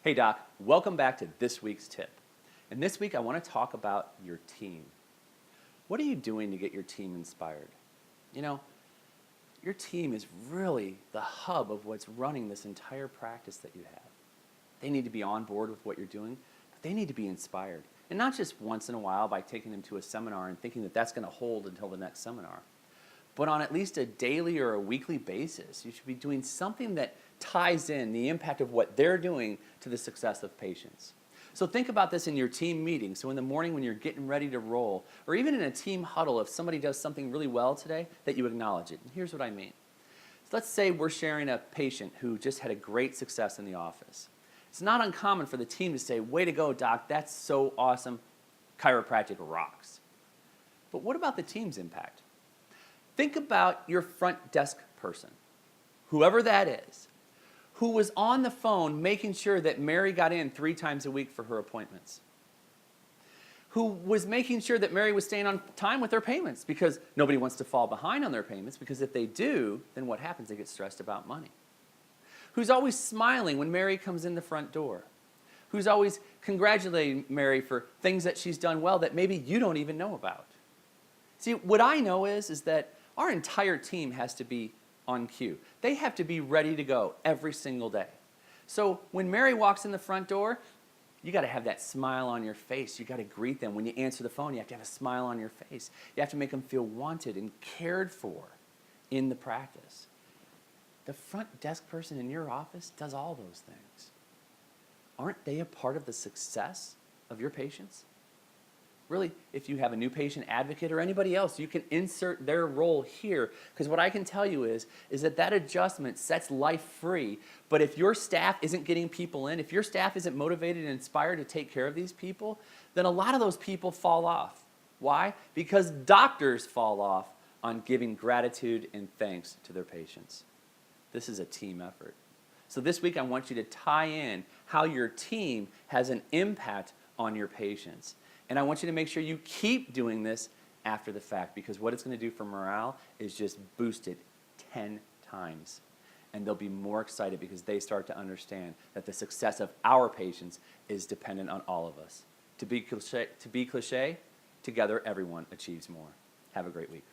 Hey Doc, welcome back to this week's tip. And this week I want to talk about your team. What are you doing to get your team inspired? You know, your team is really the hub of what's running this entire practice that you have. They need to be on board with what you're doing, but they need to be inspired. And not just once in a while by taking them to a seminar and thinking that that's going to hold until the next seminar, but on at least a daily or a weekly basis. You should be doing something that ties in the impact of what they're doing to the success of patients. So think about this in your team meeting. So in the morning when you're getting ready to roll, or even in a team huddle, if somebody does something really well today, that you acknowledge it. And here's what I mean. So let's say we're sharing a patient who just had a great success in the office. It's not uncommon for the team to say, "Way to go, doc, that's so awesome. Chiropractic rocks." But what about the team's impact? Think about your front desk person, whoever that is, who was on the phone making sure that Mary got in 3 times a week for her appointments, who was making sure that Mary was staying on time with her payments, because nobody wants to fall behind on their payments, because if they do, then what happens? They get stressed about money. Who's always smiling when Mary comes in the front door, who's always congratulating Mary for things that she's done well that maybe you don't even know about. See, what I know is that our entire team has to be on cue. They have to be ready to go every single day. So when Mary walks in the front door, you got to have that smile on your face. You got to greet them. When you answer the phone, you have to have a smile on your face. You have to make them feel wanted and cared for in the practice. The front desk person in your office does all those things. Aren't they a part of the success of your patients? Really, if you have a new patient advocate or anybody else, you can insert their role here, because what I can tell you is that adjustment sets life free. But if your staff isn't getting people in, if your staff isn't motivated and inspired to take care of these people, then a lot of those people fall off. Why? Because doctors fall off on giving gratitude and thanks to their patients. This is a team effort. So this week I want you to tie in how your team has an impact on your patients. And I want you to make sure you keep doing this after the fact, because what it's going to do for morale is just boost it 10 times. And they'll be more excited because they start to understand that the success of our patients is dependent on all of us. To be cliche, together everyone achieves more. Have a great week.